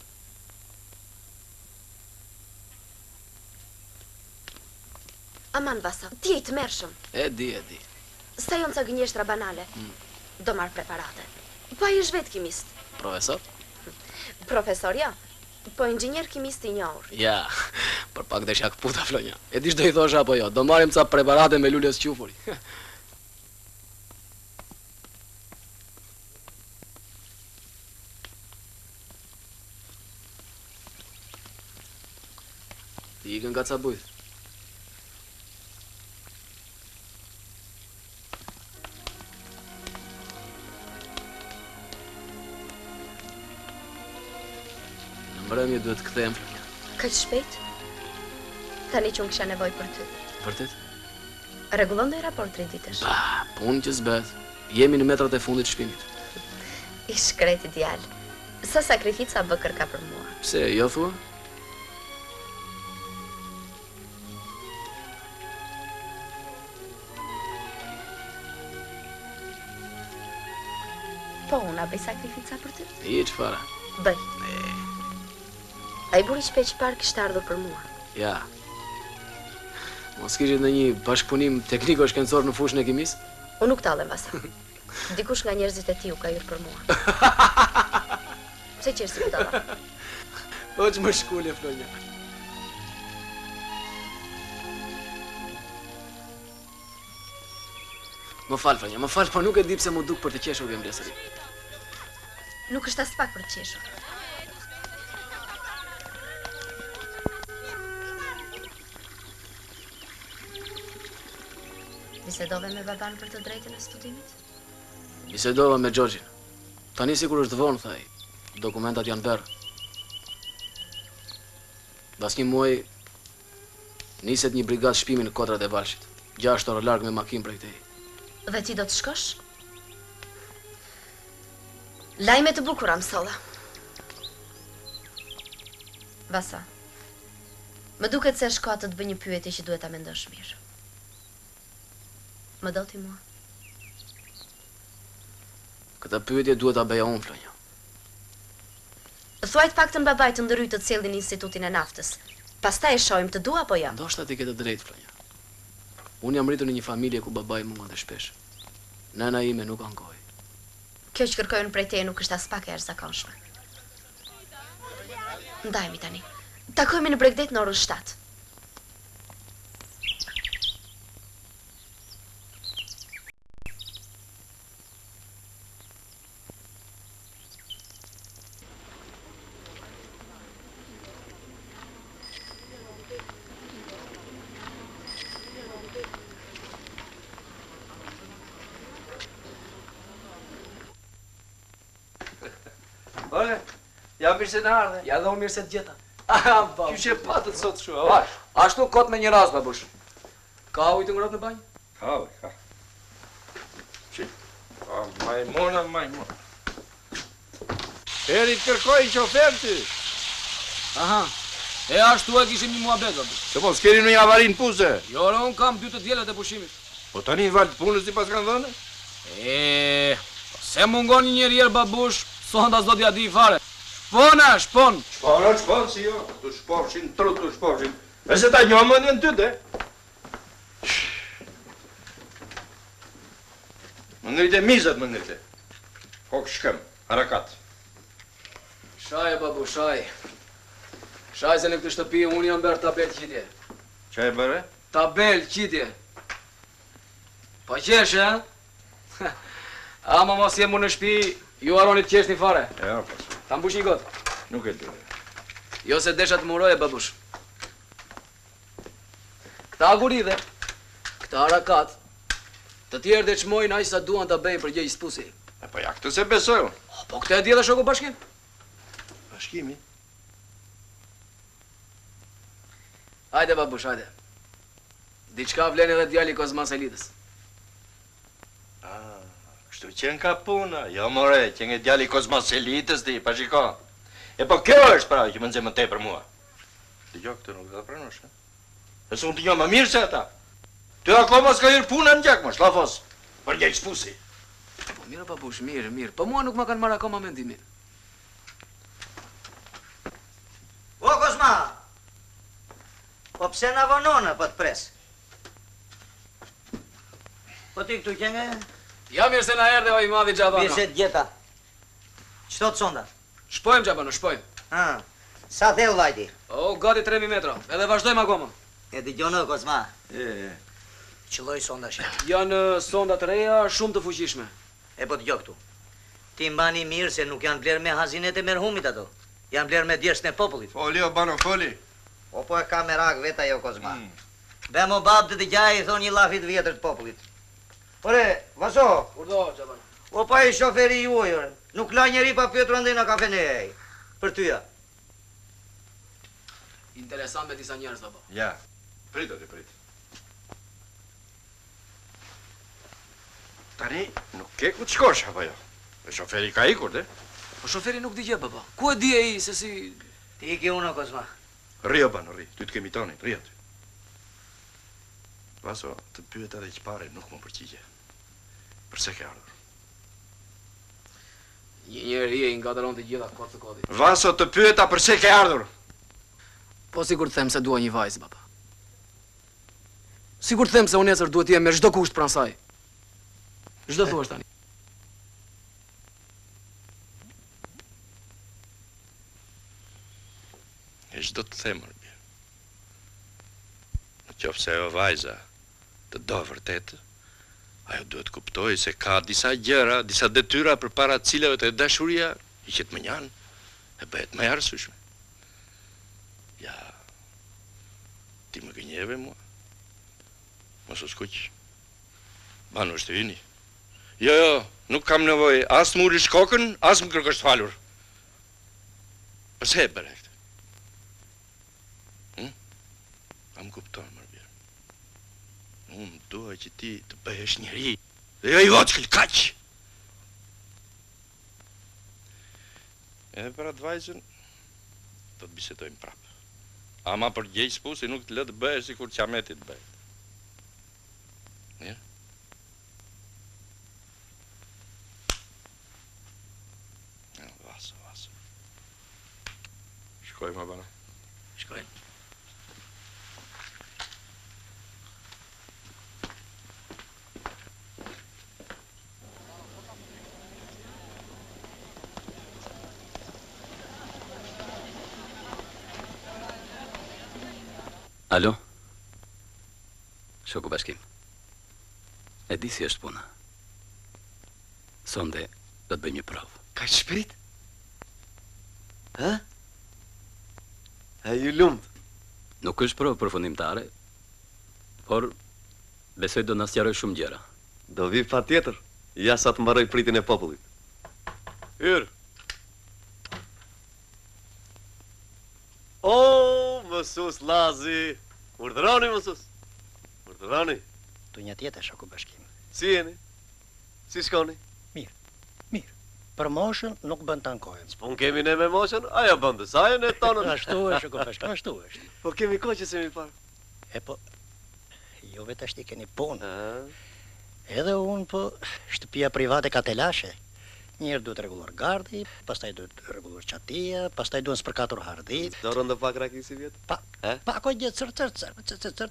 Aman Vasa, ti e i të mërshëm. E di. Sa jonë ca gënjeshtra banale. Do marrë preparate. Po ai është vetë kimist. Profesor? Profesor, ja. Po inxhinier kimist i njohur. Ja, për pak dhe shak puta Flonja. E dish do i thosha apo jo, do marrim ca preparate me lulës qufuri. Ti ikën nga ca bujth. Mbrëmje duhet të kthehem Flonja. Kaq shpejt? Tani që unë kisha nevojë për ty. Vërtet? Rregullon ndonjë raport 3 ditësh? Punë që s'bet. Jemi në metrat e fundit të shtëpimit. I shkreti djalë. Sa sakrifica bë kërka për mua. Pse, jo thua? Po, unë a bëj sakrifica për ty? I çfarë? Bëj. Ai buri shpeq parë kishte ardhur për mua. Ja. Mos kishit në një bashkëpunim tekniko-shkencor në fushën e kimis? Unë nuk tallem Vasa. Dikush nga njerëzit e tiu ka hyrë për mua. Pse qersi më dalla? O që më shkule, Flonja. Më fal, Flonja, më fal, po nuk e di pse më duk për të qeshur gemblesëri. Nuk është as pak për të qeshur. Bisedove me baban për të drejtën e studimit? Bisedova me Gjorgjin. Tani sikur është vonë, thaj. Dokumentat janë berë. Pas një muaj, niset një brigadë shpimi në Kodrat e Valshit. 6 orë larg me makinë prej këtej. Dhe ti do të shkosh? Lajme të bukura mësolla. Vasa, më duket se shko atë të bëj një pyetje që duhet ta mendosh mirë. Më do ti mua? Këta pyetje duhet ta bëja unë, Flonja. Thuaj të paktën babait të ndryj të cilin institutin e naftës. Pastaj e shohim të dua apo jo. Ndoshta ti ke të drejtë, Flonja. Unë jam rritur në një familje ku babai më ngonte shpesh. Nëna ime nuk ankoi. Kjo që kërkojnë prej teje nuk është as pak e jashtëzakonshme. Ndajemi tani. Takohemi në Bregdet në orën 7. Ore, ja mirë se në ardhe. Ja dhe unë mirë se të gjeta. Qyshe patët sot shua, Vash, ashtu kot me një ras, babush. Ka ujtë ngrot në banjë? Ka. Që? Majmona. Eri të kërkojnë qofer ty. Aha, e ashtu e kishim një muhabet, babush. Se mos keri në një avarin puse. Jo, unë kam 2 të djelet e pushimit. Po tani valë të punës si pas kanë dhënë? Se mungon një njerë, babush, sonda s'do t'ja di fare. Shpon! Shpon, si jo. Tu shpofshin, trut tu shpofshin. E se ta njohë më njën ty, de. Më nërite mizat, më nërite. Hok shkëm, harakat. Shaj, babu, shaj. Shaj se në këtë shtëpi unë jam bërë tabel qitje. Qa e bërë? Tabel qitje. Pa qeshe, Ama mos jemu në shtëpi, ju harroni të qeshni fare. Ja, pas. Ta mbush një gotë. Nuk e di. Jo se desha të muroje, babush. Këta aguridhe, këta arakat, të tjerë dhe qmojnë aq sa duan të bëjnë për gjej spusi. Po ja, këtë se besoj unë. Po këtë e di edhe shoku bashkim. Bashkimi? Hajde, babush, hajde. Diçka vlen edhe djali Kozmas Elitës. Kështu qenë ka puna. Jo, more, qenë djali Kozmas Elitës ti, pa shiko. E po kjo është pra që më nëzë më tej për mua. Dëgjo, këtë nuk dhe pranosh, e? E su unë të njo më mirë se ata. Ty akoma s'ka hyrë puna në gjak, më shlafos. Për gjej spusi. Po mirë, babush, mirë, mirë. Po mua nuk ma kanë marrë akoma mendimin. O, Kozma! Po pse na vonone, po të pres? Po ti këtu qenge? Ja mirë se na erdhe o i madhi Gjabano. Mirë se të gjeta. Qëto të sonda? Shpojmë Gjabano, shpojmë. Sa thellë vajti? O, gati 3000 metra. Edhe vazhdojmë akoma. E t'i gjonë, Kozma. Qëlloj sonda shë? Janë sonda të reja, shumë të fuqishme. E po t'gjo këtu. Ti mbani mirë se nuk janë blerë me hazinet e merhumit ato. Janë blerë me djersën e popullit. Foli, o bano, foli. O po e ka merak veta jo, Kozma. Bemo bab të t'i gjaj i thonë një lafit vjetër të popullit. Ore, Vaso. Urdo, Gjabano. O pa i shoferi juaj, nuk la njeri pa pjetur ndaj në kafene e. Për tyja. Interesant me disa njerëz, baba. Ja, pritë të pritë. Tani, nuk ke ku të shkosh, apo jo? E shoferi ka ikur, de? Po shoferi nuk di gjë, baba. Ku e di e i, se si... Ti iki uno, Kozma. Rio, bano, ri. Ty të kemi tonin, ri aty. Vaso, të pyet edhe që pare nuk më përqigje. Përse ke ardhur? Një njeri e i ngatëron të gjitha kotë të kodit. Vaso, të pyeta përse ke ardhur? Po sigur të them se dua një vajzë, baba. Sigur të them se unë nesër duhet t'jem me çdo kusht pranë saj. Çdo thuash tani. E çdo të them, Arbir. Në qoftë se ajo vajza të do vërtet, ajo duhet kuptoj se ka disa gjëra, disa detyra përpara të cilave të dashuria i qet më njan e bëhet më e arsyeshme. Ja, ti më gënjeve mua. Mos u skuq. Banu është vini. Jo, nuk kam nevojë as të murish kokën, as më kërkosh falur. Përse e bëre këtë? Am kupton, Arbir. Unë dua që ti të bëhesh njeri, dhe jo i vockël, kaq! Edhe për atë vajzën, do të bisedojmë prapë. Ama për gjej spusi nuk të lë të bëhesh si kur Qameti të bëhet. Mirë? Vaso. Shkojmë, bana. Shkojmë. Alo? Shoku bashkim. E di si është puna. Sonde, do të bëjmë një provë. Ka shprit? Ha? E ju lumt? Nuk është provë përfundimtare, por besoj do na sqaroj shumë gjëra. Do vi pa tjetër. Ja sa të mbaroj pritin e popullit. Hyrë. O, mësus Lazi. Urdhëroni, mësus. Urdhëroni. Tu një tjetër, shoku bashkim. Si jeni? Si shkoni? Mirë. Për moshën nuk bën të ankojmë. S'pun kemi ne me moshën, ajo bën të sajën e tonën. Ashtu është, shoku bashkim, ashtu është. Po kemi kohë që se mi parë. E po, jo vetë ashti keni punë. Edhe unë, po, shtëpia private ka telashe. Njerë duhet rregulluar gardi, pastaj duhet rregulluar çatia, pastaj duhet spërkatur hardit. Do rëndë pak raki si vjetë? Pa ko gjë cër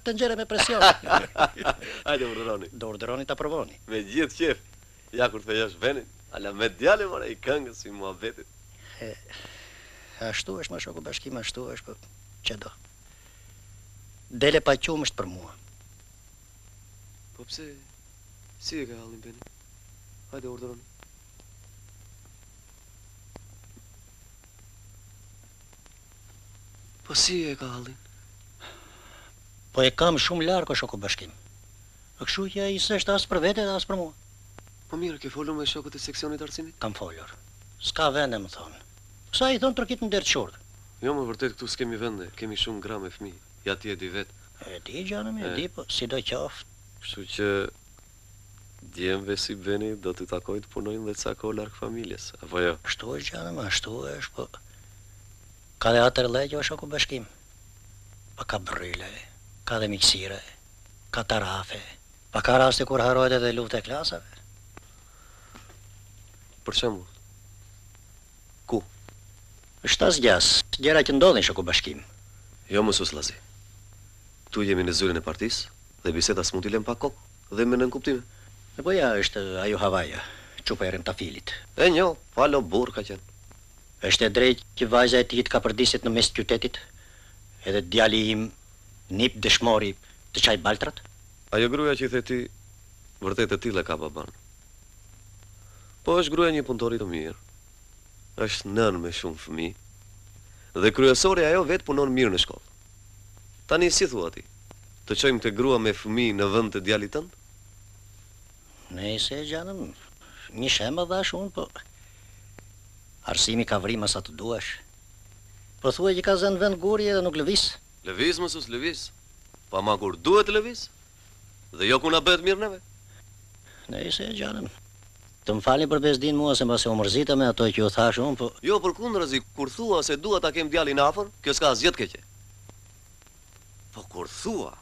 të nxjerrë me presion. Hajde urdhëroni. Do urdhëroni ta provoni. Me gjithë qef. Ja kur të fejosh venin, ala me djale more i këngës si muhabetit. Ashtu është më shoku bashkim, ashtu është, po çdo. Dele pa qumë është për mua. Po pse? Si e ka hallin Beni? Hajde, urdhëroni. Po si e ka hallin? Po e kam shumë larg o shoku bashkim. Kështu që ai s'është as për vete, as për mua. Po mirë, ke folur me shokët e seksionit arsimit? Kam folur. S'ka vende, më thonë. Sa i thonë tërkit në derë qurd. Jo, më vërtet këtu s'kemi vende, kemi shumë gra me fëmijë. Ja ti e di vet. E di, gjanëm, e di, po si do qoftë. Kështu që djemve si Beni do të takoj të punojnë dhe ca kohë larg familjes, apo jo? Ashtu është, gjanëm, ashtu është, po ka dhe atër legjo shoku bashkim. Pa ka bryle, ka dhe miksire, ka tarafe, pa ka raste kur harojt edhe lufte e klasave. Për shembull, ku? Është as gjas, gjera që ndodhin shoku bashkim. Jo më suslazi. Tu jemi në zyrën e partisë dhe biseda s'mund t'i lëm pa kokë dhe me nën kuptime. E po ja, është ajo havaja, quperin të filit. E njo, palo burr ka qenë. Është e drejt që vajza e tij ka përdisit në mes të qytetit, edhe djali im nip dëshmori të çaj baltrat? Ajo gruaja që i the ti, vërtet e tillë ka baban. Po është gruaja një punëtori të mirë. Është nën me shumë fëmijë. Dhe kryesori ajo vetë punon mirë në shkollë. Tani si thua ti? Të çojmë të grua me fëmijë në vend të djalit tënd? Nëse gjanëm, një shemë dhash unë, po arsimi ka vrima sa të duash. Po thua që ka zënë vend guri edhe nuk lëvis. Lëviz mësus lëviz. Pa ma kur duhet lëviz. Dhe jo ku na bëhet mirë neve. Nëse gjanëm. Të më falni për bezdin mua se mbase u mërzita me ato që u thash unë, po... Jo, përkundërzi, kur thua se dua ta kem djalin afër, kjo s'ka asgjë të keqe. Po kur thua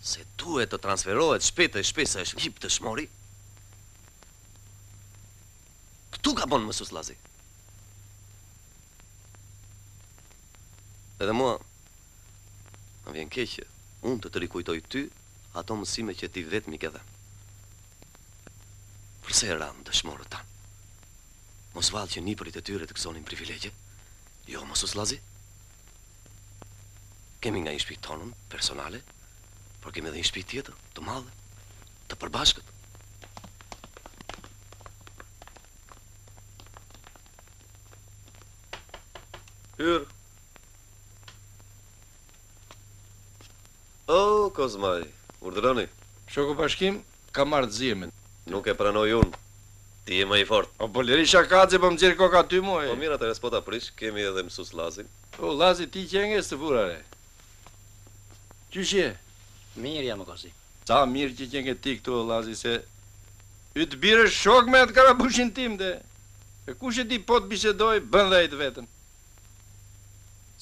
se duhet të transferohet shpejt e shpejt se është hip të shmori, këtu ka bon mësus Lazi. Edhe mua, më vjen keq që unë të rikujtoj ty ato mësime që ti vetë mi ke dhënë. Përse e ranë dëshmorët tanë? Mos valë që nipërit e tyre të gëzonin privilegje? Jo, mësus Lazi. Kemi nga një shtëpi tonën, personale, por kemi edhe një shtëpi tjetër, të madhe, të përbashkët. Hyrë. O, Kozmaj, urdhëroni. Shoku bashkim, ka marrë të zjemin. Nuk e pranoj unë. Ti e më i fort. O, po lëri shakazi, po më gjirë koka ty mu e. Po mirë atër e s'po ta prish, kemi edhe mësus Lazin. O, Lazi, ti qenge së të furare. Qyshje? Mirë jam, Kozi. Sa mirë që qenge ti këtu, Lazi, se ytë bire shok me atë karabushin tim, dhe. E kush e ti po të bisedoj, bën dhe të vetën.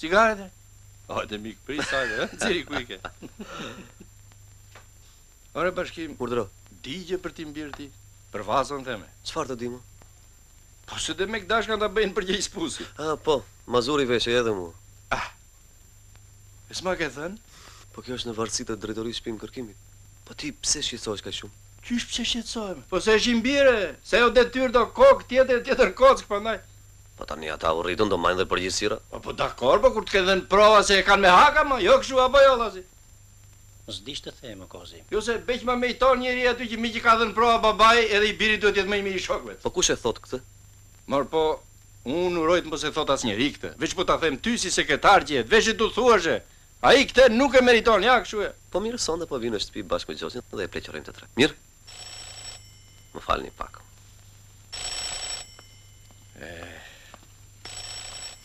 Cigaret e? Hajde, mikë, pris, hajde, ciri ku i ke. Ore, bashkim. Urdhëro. Digje për ti mbirë ti, për vasën theme. Çfarë të di më? Po se dhe me këdash kanë ta bëjnë për gjej spusi. Po, mazuri veshe edhe mua. E s'ma ke thënë? Po kjo është në varësi të drejtorisë shtëpinë kërkimit. Po ti pse shqetësohesh kaq shumë? Qysh pse shqetësohem? Po se është i mbire, se jo detyrë do kokë tjetër kock prandaj. Po tani ata u rritën do majnë dhe përgjegjësira. Po dakor, po kur të ke dhënë prova se e kanë me haka më, jo kështu apo jo Lazi? S'dish të theme, Kozi. Jo se beq ma me i ton njeri aty që mi që ka dhënë prova babaj edhe i biri duhet jetë më i miri shokëve. Po kush e thot këtë? Mor po, unë urojt mos e thot as njeri këtë. Veç po ta them ty si sekretar që jetë, veç e du thuashe. A i këtë nuk e meriton, ja kështu e. Po mirë, sonde po vinë në shtëpi bashkë me Gjosin dhe e pleqërojmë të tre. Mirë? Më falni pak.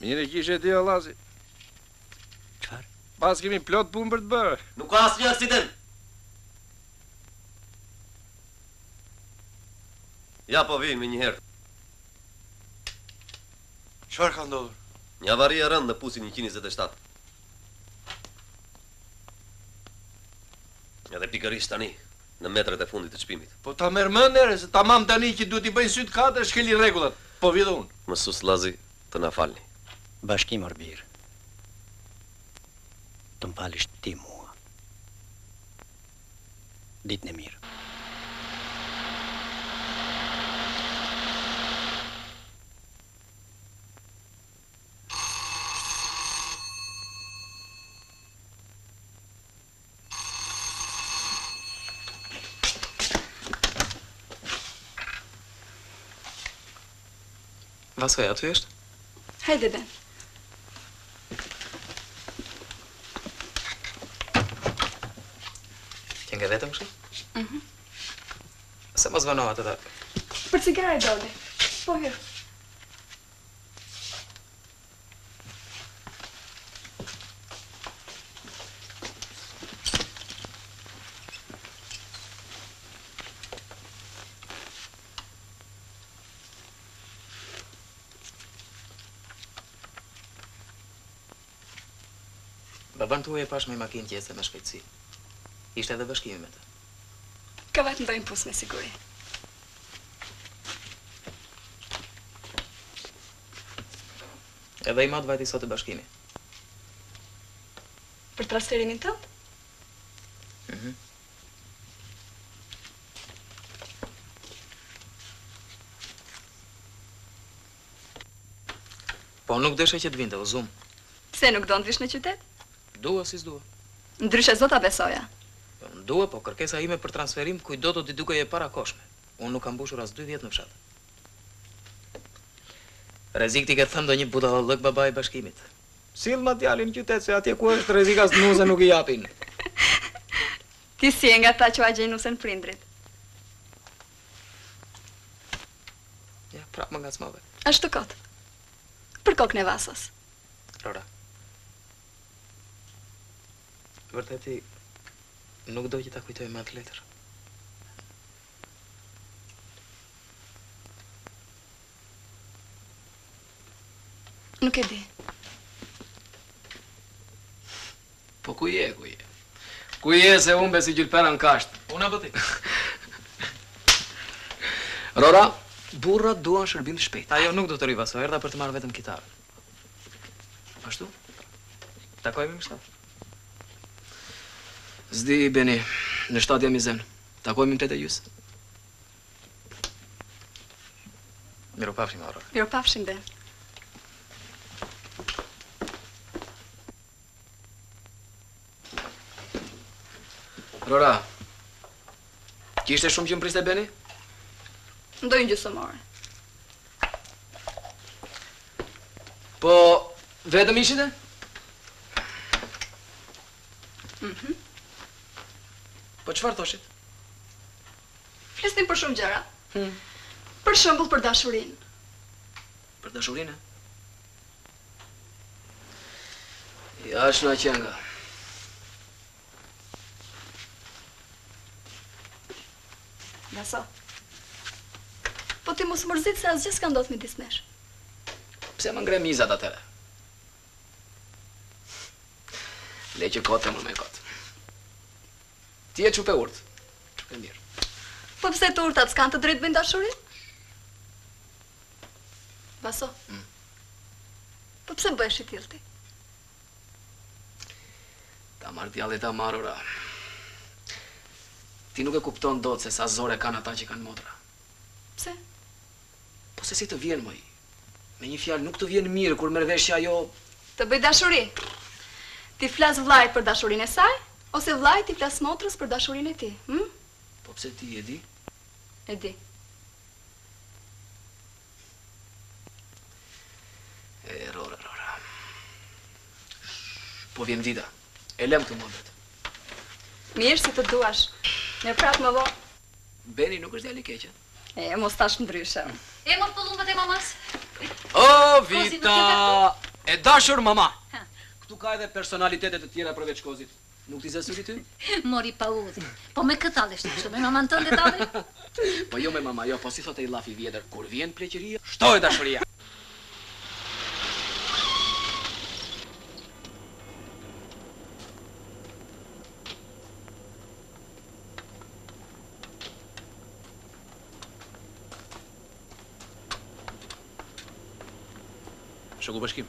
Mirë e kishe ti o Lazi. Çfarë? Pas kemi plot punë për të bërë. Nuk ka asnjë aksident. Ja po vijnë me një herë. Çfarë ka ndodhur? Një avari e rëndë në pusin 127. Edhe pikërisht tani, në metret e fundit të çmimit. Po ta merr mendere se tamam tani që duhet i bëjnë syt katër shkeli rregullat. Po vjedh unë. Mësus Lazi, të na falni. Bashkim Arbir. Të më falish ti mua. Ditën e mirë. Vasoja, aty është? Hajde, Ben. Ti nge vetëm kështu? Se mos vënohat edhe. Për cigare doli. Po, hyrë. Baban tuaj e pash me makinë tjetër me shpejtësi. Ishte edhe bashkimi me të. Ka vetë ndojnë pus me siguri. Edhe i matë vajti sot e bashkimi. Për transferimin tënd? Po nuk deshe që të vinte, o zum. Pse nuk do në vish në qytet? Dua si s'dua. Ndryshe zota besoja. Dua, po kërkesa ime për transferim kujdo të t'i duke e para koshme. Unë nuk kam mbushur as 2 vjet në fshat. Rrezik ti ke thënë do një budallëk baba i bashkimit. Sill ma djalin në qytet se atje ku është rrezik as nuze nuk i japin. Ti si e nga ta që agjej nusen prindrit. Ja, prap më ngacmove. Ashtu kot. Për kokën e Vasës. Rora. Vërteti, nuk do që ta kujtoj me atë letër. Nuk e di. Po ku je? Ku je se umbe si gjylpera në kasht? Unë apo ti? Rora, burrat duan shërbim të shpejt. Ajo nuk do të rivaso, erdha për të marrë vetëm kitarën. Ashtu? Takojmë më shtat? Zdi, Beni, në 7 jam i zemë. Takojmë në 8:30. Miropafshim, Aurora. Miropafshim, Ben. Rora, kishte shumë që më priste Beni? Ndojnë gjysmore. Po, vetëm ishite? Po çfarë thoshit? Flisnin për shumë gjëra. Për shembull për dashurinë. Për dashurinë? Ja, është në qenga. Vaso. Po ti mos mërzit se asgjë s'ka ndodhur midis nesh. Pse më ngre mizat atëre? Le që kote më me kote. Ti e qupe urt. E mirë. Po pse të urtat s'kan të drejtë bëjnë dashuri? Vaso. Po pse bëhesh i tillë ti? Ta marrë djalli ta marrura. Ti nuk e kupton dot se sa zore kanë ata që kanë motra. Pse? Po se si të vjen moj. Me një fjalë nuk të vjen mirë kur merr vesh ajo të bëj dashuri. Ti flas vllajt për dashurinë e saj ose vllajt ti flas motrës për dashurinë e tij, Po pse ti e di? E di. Rora. Po vjen dita. E lem këtë modet. Mirë si të duash. Ne prap më vo. Beni nuk është djali i keq. Mos tash ndryshe. Mos pëllumbat e mamas. O, Vita! E dashur mama. Këtu ka edhe personalitetet të tjera përveç Kozit. Nuk t'i zë syri ty? Mori pa udhë. Po me këtë tallesh të kështu, me maman tënde talle? Po jo me mama, jo, po si thot e i lafi vjetër, kur vjen pleqëria, shtoj dashuria. Shoku bashkim.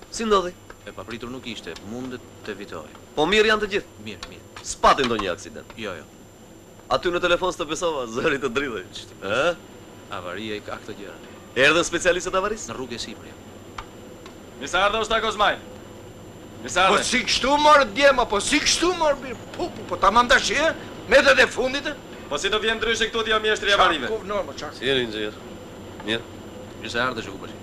Si ndodhi? E papritur nuk ishte, mundet të evitoj. Po mirë janë të gjithë? Mirë. S'pati ndonjë aksident? Jo. Aty në telefon s'të besova, zëri të dridhej. Avaria i ka këto gjëra. Erdhën specialistët avarisë? Në rrugë e Sipri. Misa ardhe usta Kozmaj. Misa ardhe. Po si kështu morë djema, po si kështu morë birë. Po ta mam tash e, me dhe fundit e. Po si do vjen ndryshe këtu t'ja mjeshtri avarive. Si jeni inxhinier? Mirë. Mirë se ardhë Zhukubër.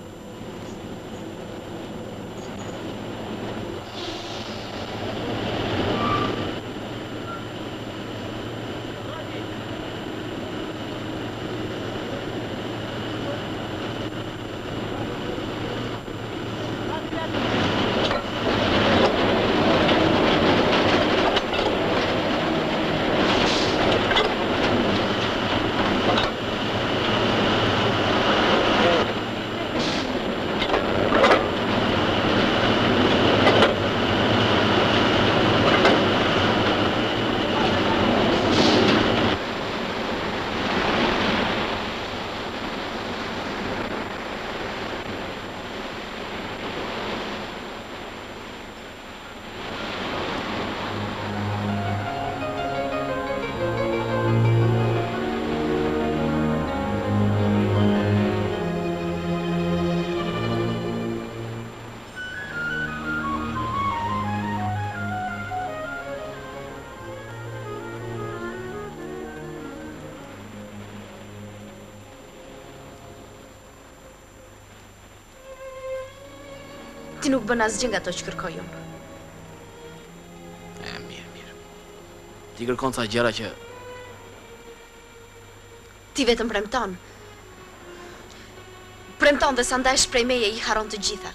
Ti nuk bën asgjë nga ato që kërkoj unë. Mirë. Ti kërkon ca gjëra që Ti vetëm premton. Premton dhe sa ndash prej meje I haron të gjitha.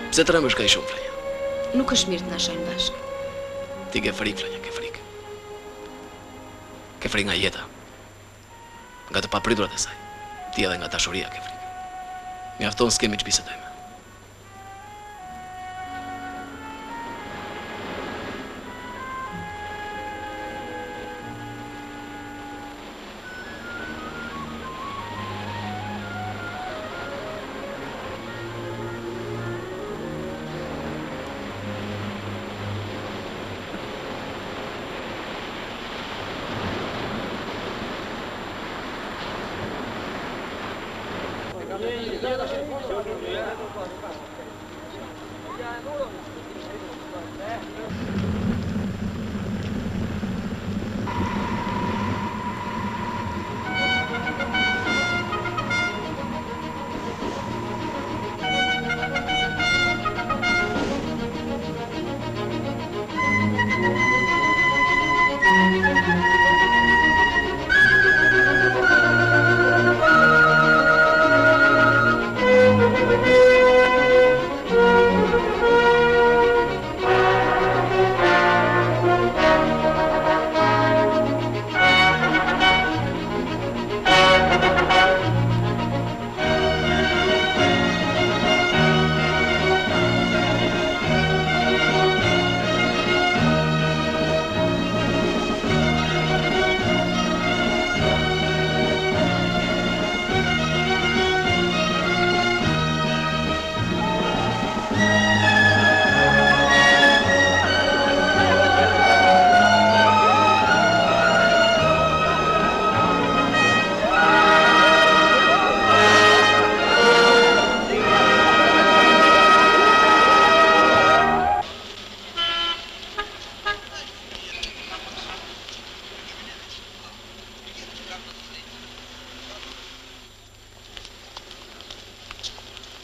Pse trembesh kaq shumë, Flonja? Nuk është mirë të na shohim bashkë. Ti ke frikë, Flonja, ke frikë. Ke frikë nga jeta. Nga të papriturat e saj. Ti edhe nga dashuria ke frikë. Mjafton s'kemi që bisedojmë.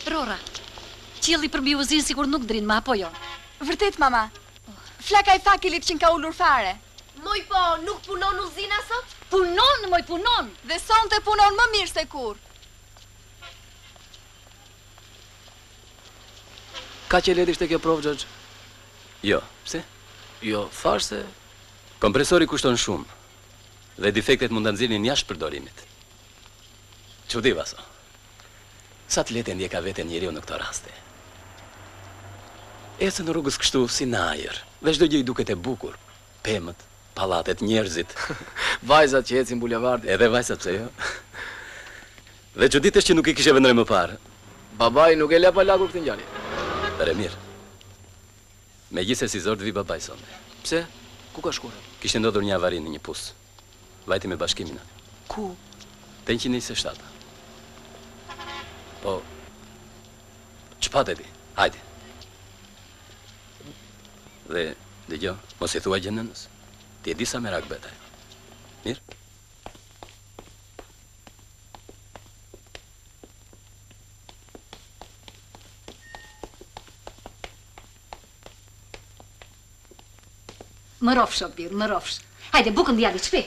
Rora, qielli për biuzin sikur nuk drin më apo jo? Vërtet, mama. Flaka I fakelit që ka ulur fare. Moj po, nuk punon uzina sot? Punon, moj punon. Dhe sonte punon më mirë se kur. Ka që leti shte kjo provë, Gjogjë? Jo, pse? Jo, thash se... Kompresori kushton shumë, dhe defektet mund të nxjerrin jashtë përdorimit. Çudi vaso. Sa të lehtë ndjeka veten njeriu në këtë raste. Ecën në rrugës kështu si në ajër, dhe çdo gjë I duket e bukur. Pemët, pallatet, njerëzit. Vajzat që ecin bulevardin. Edhe vajzat pse jo? Dhe çuditësh që nuk I kishe vendrë më parë. Babai nuk e la pa lagur këtë ngjarje. Tare mirë. Megjithëse si zor të vi babai sonte. Pse? Ku ka shkuar? Kishte ndodhur një avari në një pus. Vajti me bashkimin. Ku? Te 127. Po, ç'pate ti? Hajde. Dhe, dëgjoj, mos I thua gjë nënës. Ti e di sa merak bëhet ajo. Mirë? Më rofsh, o birë, më rofsh. Hajde, bukën djali, qpi?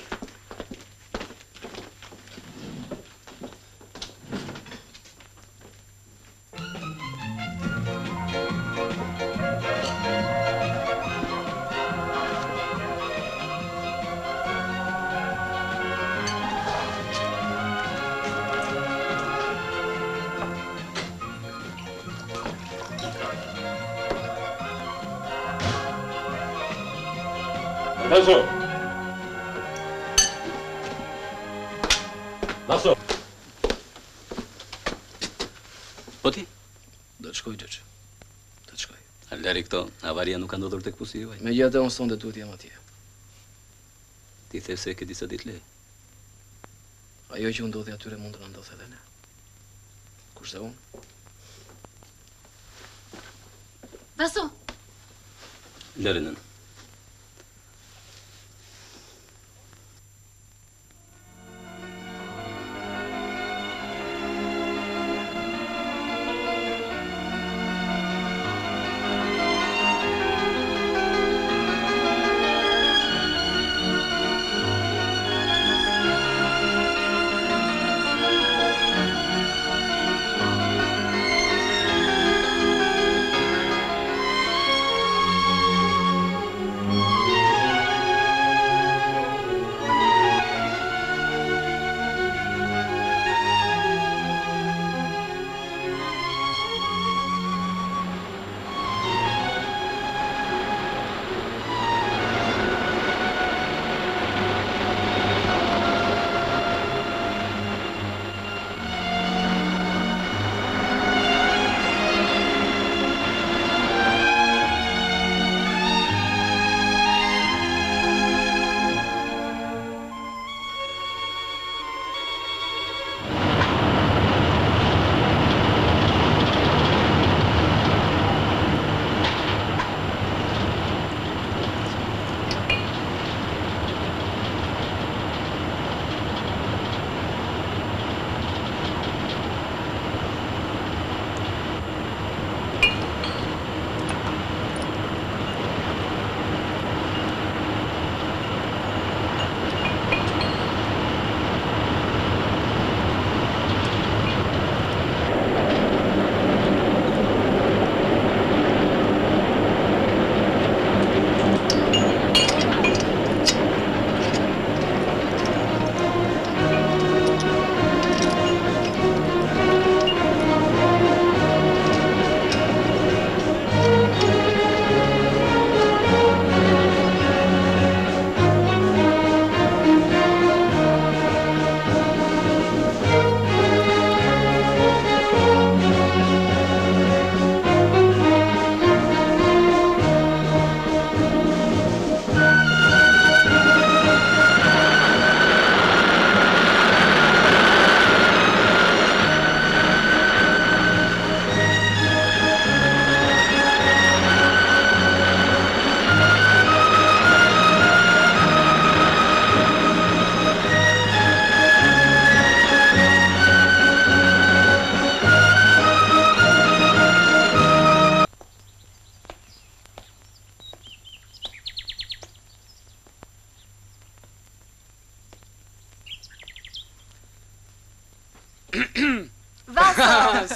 Vaso! Vaso! Po ti? Do të shkoj, Gjoq. Do të shkoj. Aldari këto, avaria nuk ka ndodhur tek pusi juaj. Me gjatë unë sonde duhet jam atje. Ti the se ke disa ditë lehë. Ajo që u ndodhi atyre mund të na ndodhë edhe ne. Kurse unë? Vaso! Lërinën.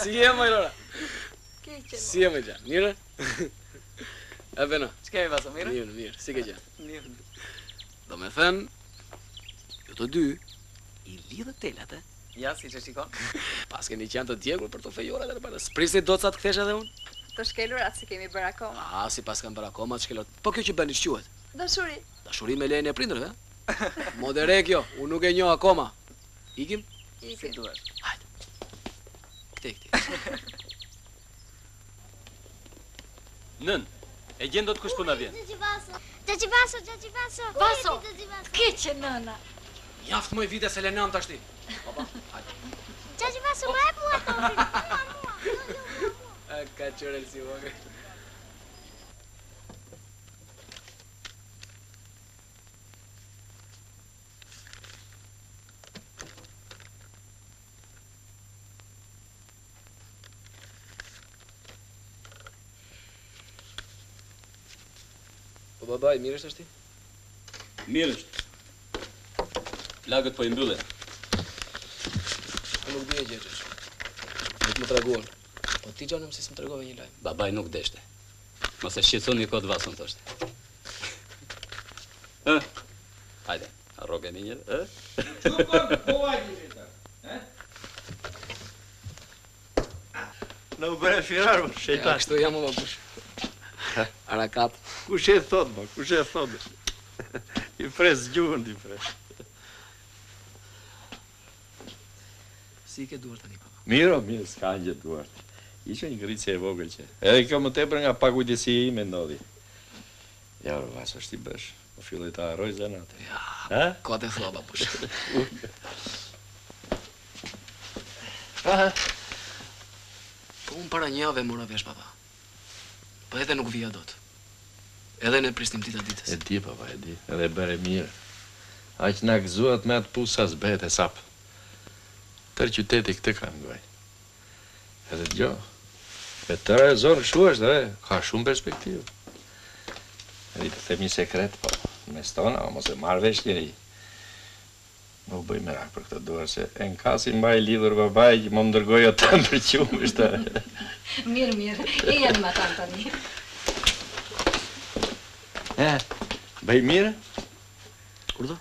Si je, moj Lora? Keqe. Si je, moj gja? Mirë? E beno. Ç'kemi Vaso, mirë? Mirë, mirë. Si ke gja? Mirë. Do me thënë, ju të dy, I lidhët telat, e? Ja, si që shikon. pas keni qenë të djegur për të fejore dhe para. S'prisni do ca të kthesh edhe unë? Të shkelurat si kemi bërë akoma. Si pas kanë bërë akoma të shkelot. Po kjo që bëni ç'quhet? Dashuri. Dashuri me lejen e prindërve, ha? Modere kjo, unë nuk e njoh akoma. Ikim? Si duhet. Këtej. Nën, e gjen dot kush po na vjen. Gjaxhi Vaso. Vaso, keqe nëna. Jaft moj vite se lenam tashti. Baba, hajde. Gjaxhi Vaso, më e mua topin. Ka qërel si vogë. Po babaj, mirë është ti? Mirë është. Lagët po I mbyllen. Po nuk di e gjeqesh. Nuk më treguan. Po ti gjanëm si s'më tregove një lajm. Babaj nuk deshte. Mos e shqetësoni kod vasën thoshte. Hajde, arrogemi një, Në u bëre firar, më shejtan. Ja, kështu jam, më babush. Arakat. Kush e thot, më, kush e thot? I pres gjuhën, I pres. Si I ke duart tani, papa? Mirë, s'ka gjë duart. Ishte një gritëse e vogël që. Edhe kjo më tepër nga pakujdesia ime ndodhi. Ja, vaso shti bësh. Po filloj të harroj zanate. Ja, ka të thua, babush. Po unë para një jave mora vesh, papa. Po edhe nuk vija dot. Edhe ne prisnim dita ditës. E di, papa, e di. Edhe bëre mirë. Aq na gëzuat me atë pusa s'behet e sap. Tërë qyteti këtë ka ngoj. Edhe t'gjo. E tëra e zonë shu është, ka shumë perspektivë. Edhe të themi sekret, po, mes tona, mos e marrë vesh njëri. Më u bëj merak për këtë duar, se e në kasi mbaj lidhur babaj, që më ndërgoj o të më përqumë, ishte. Mirë, e janë ma tanë tani. Bëj mirë? Kur do?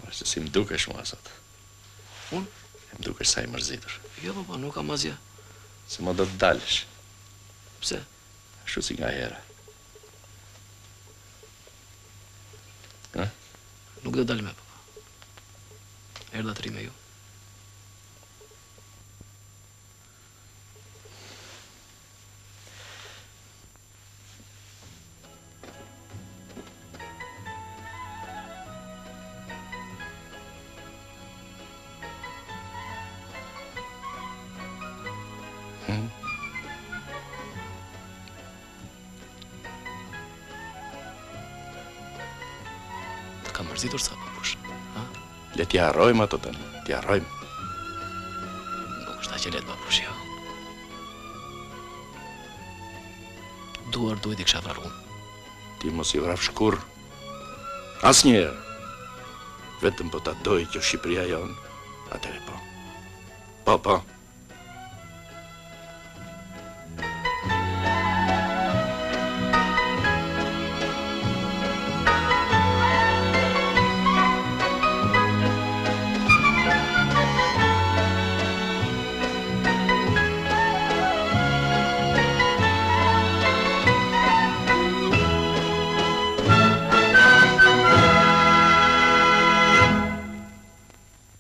Ashtë si më dukesh mua sot. Unë? Më dukesh sa I mërzitur. Jo, papa, nuk kam asgjë. Se më do të dalësh. Pse? Ashtu si nga hera. Nuk do dalë me, papa. Erdha të ri me ju. Ka mërzitur sa, babush? Le t'ja harrojmë ato tani, t'ja harrojmë. Nuk është aq e lehtë, babush, jo. Duar duhet I kisha vrarë unë. Ti mos I vraf shkur. Asnjëherë. Vetëm po ta doj kjo Shqipëria jonë, atëre po. Po.